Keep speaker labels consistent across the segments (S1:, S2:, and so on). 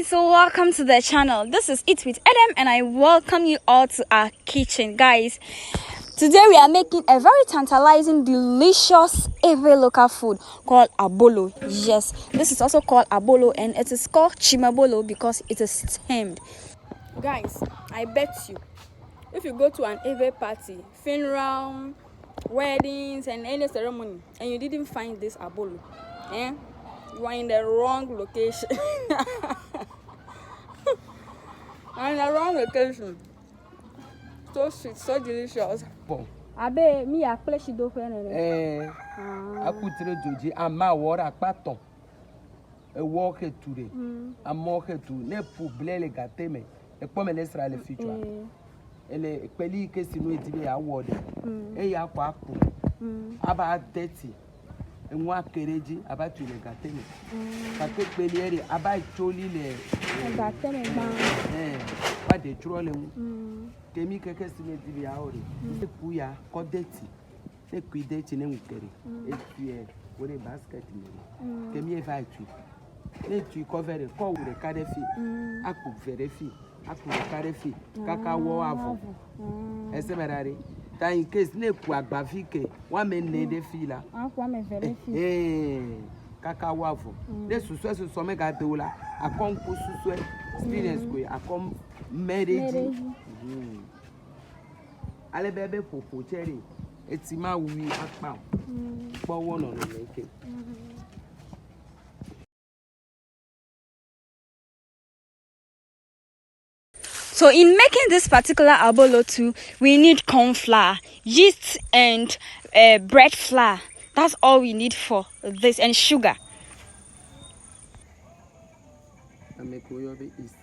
S1: guys, so welcome to the channel. This is Eat with Adam and I welcome you all to our kitchen. Guys, today we are making a very tantalizing, delicious Ewes local food called Abolo. Yes, this is also called Abolo and it is called Tsime bolo because it is steamed. Guys, I bet you if you go to an Ewes party, funeral, weddings and any ceremony and you didn't find this Abolo, you are in the wrong location. I'm in the wrong location. So sweet, so delicious. Abe mi a flesh do fe nene.
S2: Akutre joji ama wora paton. E wo ke ture. Amo ke tu ne pu blele gateme. E po me lesra le fitua. Ele peli ke sinu edibe ya wode. E ya kwa apu. Aba 30. Enwa kereji aba tu le gateme. Kate peli ere aba choli le
S1: gateme ba.
S2: Pas de trolls. Kemi keke sinu edibe ya ore. E pu ya kodeti. Ne kuideti ne ukere. E tu e wore basket ni. Kemi e va tu. Ne tu cover ko wure kare fi. Aku vere fi. Aku kare fi. Kaka wo avo. Ese berare. Ta in case ne ku agba fi ke wa me ne de fi la.
S1: Aku me vere fi.
S2: Kaka wo avo. Ne susu me ga de la. Akon ku susu experience ko akon marriage. Ale bebe popo cherry. Eti ma wi akpa. Po wo no no make.
S1: So in making this particular abolo too, we need corn flour, yeast and bread flour. That's all we need for this, and sugar.
S2: I make your be yeast.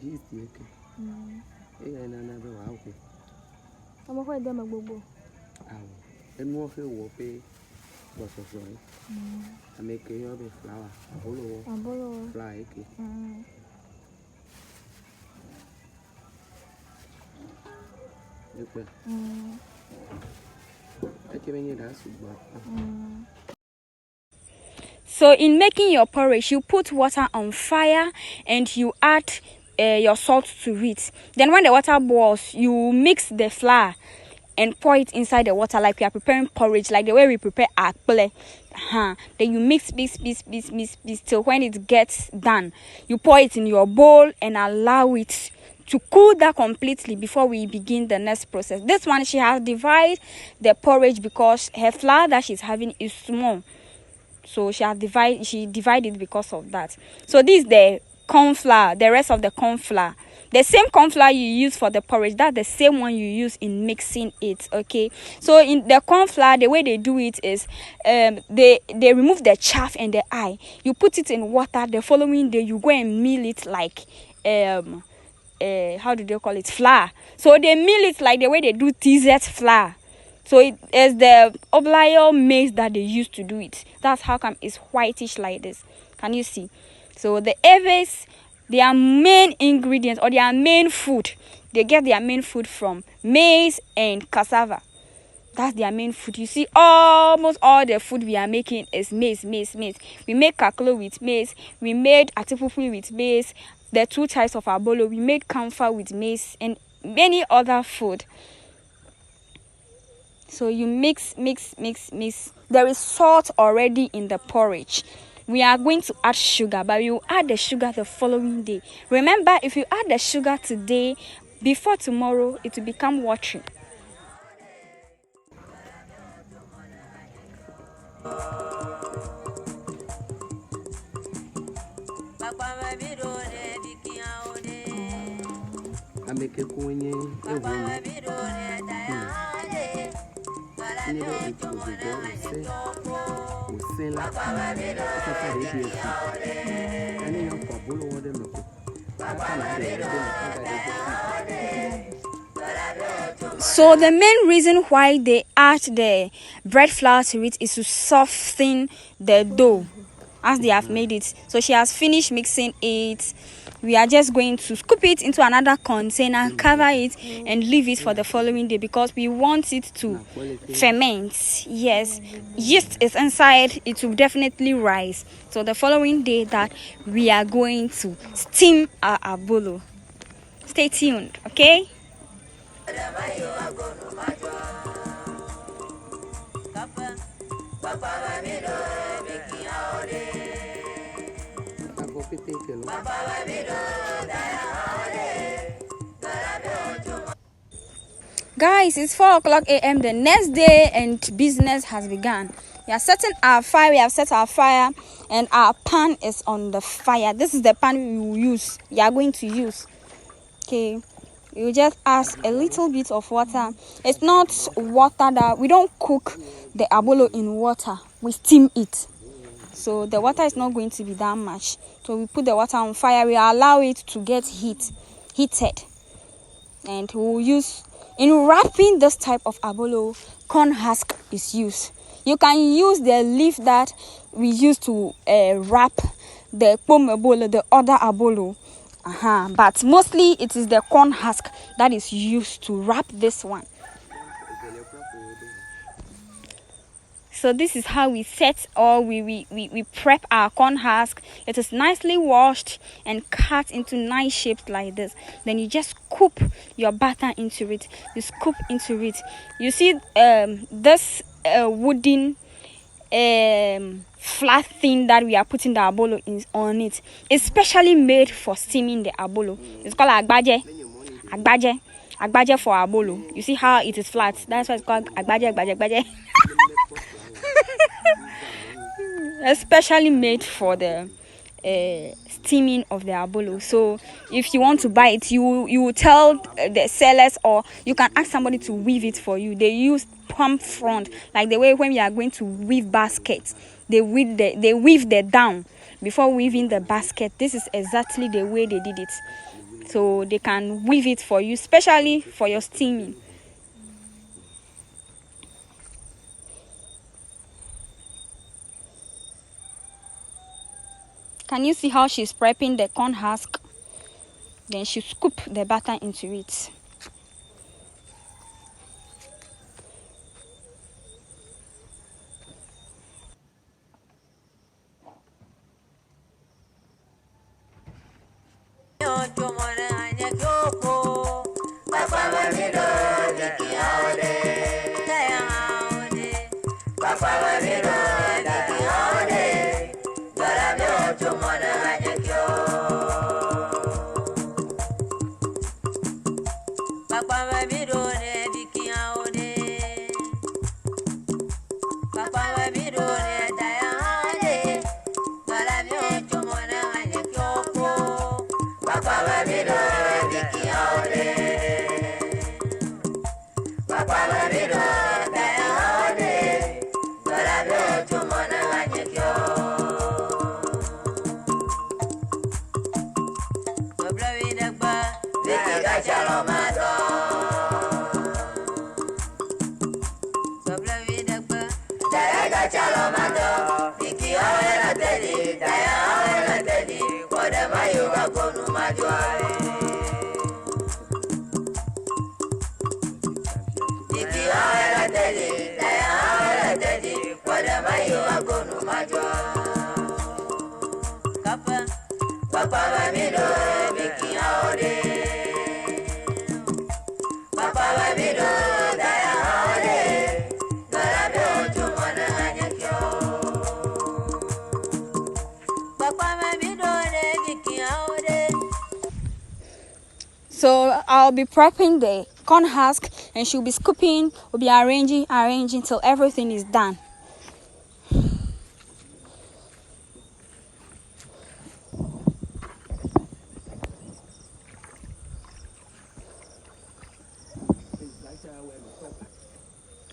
S2: Yeast yeke. Na na be wa okay.
S1: Omo ko ede magbogbò.
S2: Enu o fe wo pe bo so so. I make your be flour. Abolo. Flour yeke.
S1: So in making your porridge, you put water on fire and you add your salt to it. Then when the water boils, you mix the flour and pour it inside the water like we are preparing porridge, like the way we prepare ABLO. Then you mix till when it gets done. You pour it in your bowl and allow it to cool that completely before we begin the next process. This one, she has divided the porridge because her flour that she's having is small. So she divided it because of that. So this is the corn flour, the rest of the corn flour. The same corn flour you use for the porridge, that's the same one you use in mixing it, okay? So in the corn flour, the way they do it is they remove the chaff and the eye. You put it in water, the following day you go and mill it like how do they call it, flour. So they mill it like the way they do TZ flour. So it is the ABLO maize that they use to do it. That's how come it's whitish like this. Can you see? So the Ewes, their main ingredients or their main food, they get their main food from maize and cassava. That's their main food. You see, almost all the food we are making is maize. We make kaklo with maize. We made atipupu with maize. The two types of abolo. We made kamfa with maize and many other food. So you mix. There is salt already in the porridge. We are going to add sugar, but we will add the sugar the following day. Remember, if you add the sugar today, before tomorrow, it will become watery.
S2: I make a coin.
S1: So the main reason why they add the bread flour to it is to soften the dough as they have made it. So she has finished mixing it we are just going to scoop it into another container, cover it, and leave it for the following day because we want it to ferment. Yes, yeast is inside, it will definitely rise. So the following day that we are going to steam our abolo. Stay tuned, okay? Guys, it's 4:00 a.m. the next day and business has begun. We are setting our fire. We have set our fire and our pan is on the fire. This is the pan we will use. We are going to use. Okay, you just add a little bit of water. It's not water that we don't cook the abolo in water. We steam it. So the water is not going to be that much. So we put the water on fire. We allow it to get heated. And we will use, in wrapping this type of abolo, corn husk is used. You can use the leaf that we use to wrap the abolo, the other abolo. But mostly it is the corn husk that is used to wrap this one. So this is how we set or we prep our corn husk. It is nicely washed and cut into nice shapes like this. Then you just scoop your batter into it. You scoop into it. You see this wooden flat thing that we are putting the abolo on it. It's specially made for steaming the abolo. It's called agbaje. Agbaje for abolo. You see how it is flat. That's why it's called agbaje. Especially made for the steaming of the abolo. So if you want to buy it, you will tell the sellers, or you can ask somebody to weave it for you. They use palm front, like the way when you are going to weave baskets, they weave the down before weaving the basket. This is exactly the way they did it. So they can weave it for you, especially for your steaming. Can you see how she's prepping the corn husk? Then she scoop the batter into it. So I'll be prepping the corn husk and she'll be scooping, we'll be arranging till everything is done.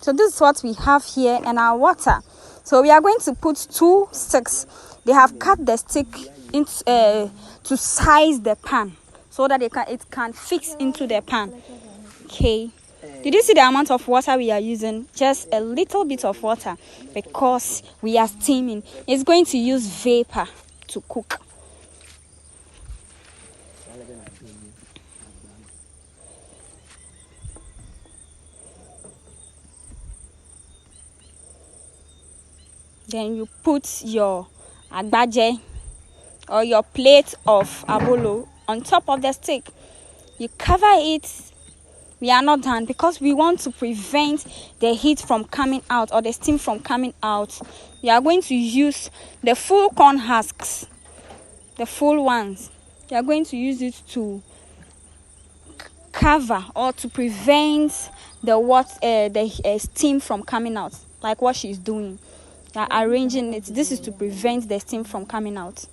S1: So this is what we have here in our water. So we are going to put 2 sticks. They have cut the stick into, to size the pan so that it can fix into the pan. Okay. Did you see the amount of water we are using? Just a little bit of water because we are steaming. It's going to use vapor to cook. Then you put your agbaje or your plate of abolo on top of the stick. You cover it. We are not done because we want to prevent the heat from coming out or the steam from coming out. We are going to use the full corn husks, the full ones. We are going to use it to cover or to prevent the steam from coming out, like what she's doing. They are arranging it. This is to prevent the steam from coming out.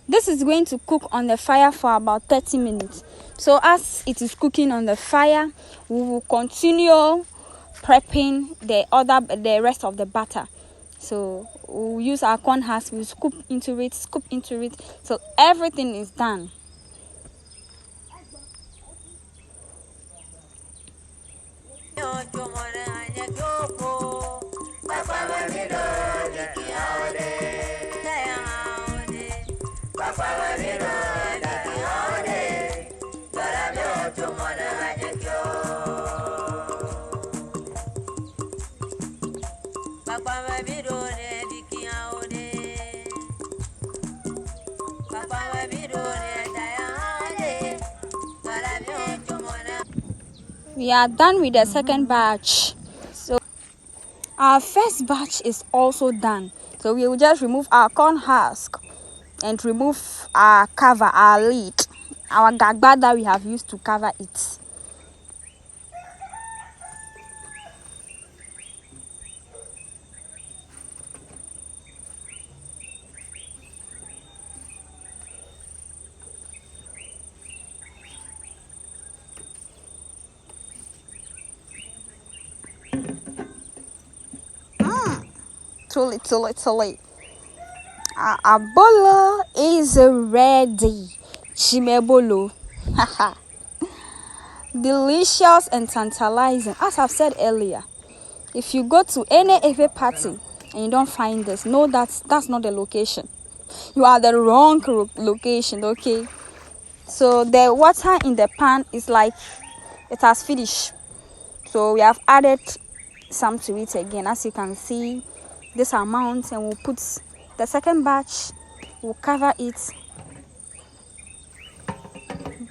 S1: This is going to cook on the fire for about 30 minutes. So as it is cooking on the fire, we will continue prepping the rest of the batter. So we'll use our corn husk, we'll scoop into it, so everything is done. We are done with the second batch. So our first batch is also done. So we will just remove our corn husk and remove our cover, our lid, our gagba that we have used to cover it. Too late. Our bolo is ready. Tsime bolo. Delicious and tantalizing. As I've said earlier, if you go to any Ewes party and you don't find this, know that that's not the location. You are the wrong location, okay? So the water in the pan is like it has finished. So we have added some to it again. As you can see, this amount, and we'll put the second batch, we'll cover it,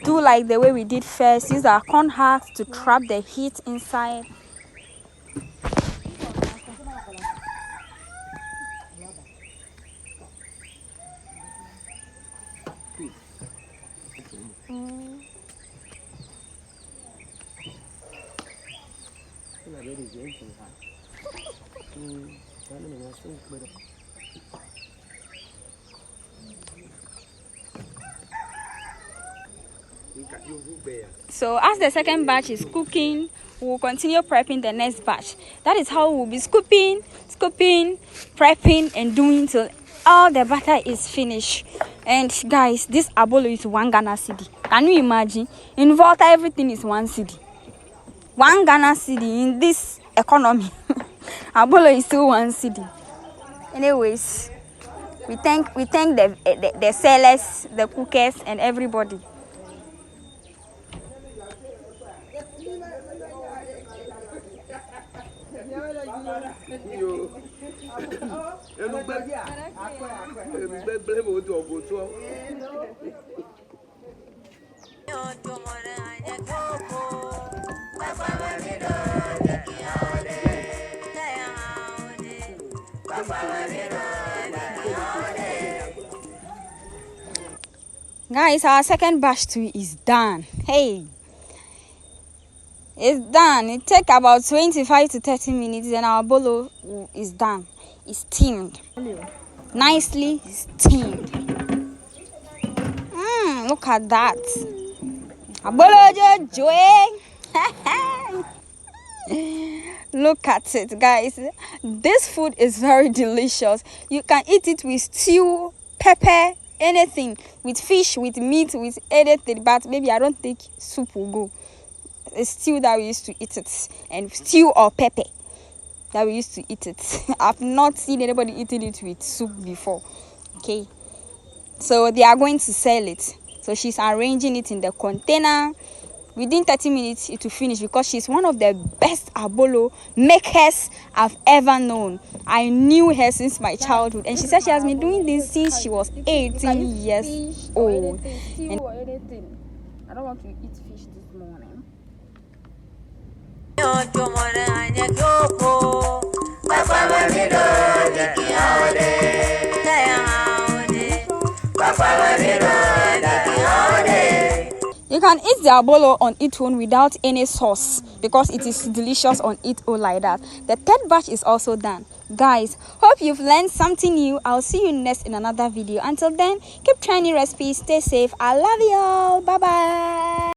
S1: do like the way we did first, use our corn husk to trap the heat inside. So as the second batch is cooking, we'll continue prepping the next batch. That is how we'll be scooping, prepping, and doing till all the batter is finished. And guys, this abolo is 1 Ghana cedi. Can you imagine? In Volta, everything is 1 cedi. 1 Ghana cedi in this economy. Abolo is still 1 cedi. Anyways, we thank the sellers, the cookers, and everybody. Guys, our second batch too is done. Hey, it's done. It takes about 25 to 30 minutes and our bolo is done. It's steamed. Nicely steamed. Look at that. Abolo joy. Look at it, guys. This food is very delicious. You can eat it with stew, pepper, anything, with fish, with meat, with anything. But maybe I don't think soup will go. It's stew that we used to eat it, and stew or pepper that we used to eat it. I've not seen anybody eating it with soup before. Okay, so they are going to sell it. So she's arranging it in the container. Within 30 minutes it will finish, because she's one of the best abolo makers I've ever known. I knew her since my childhood, and she said she has been doing this since she was 18 years old.
S3: And I don't want to eat fish this morning.
S1: You can eat the abolo on its own without any sauce, because it is delicious on its own like that. The third batch is also done. Guys, hope you've learned something new. I'll see you next in another video. Until then, keep trying new recipes. Stay safe. I love you all. Bye bye.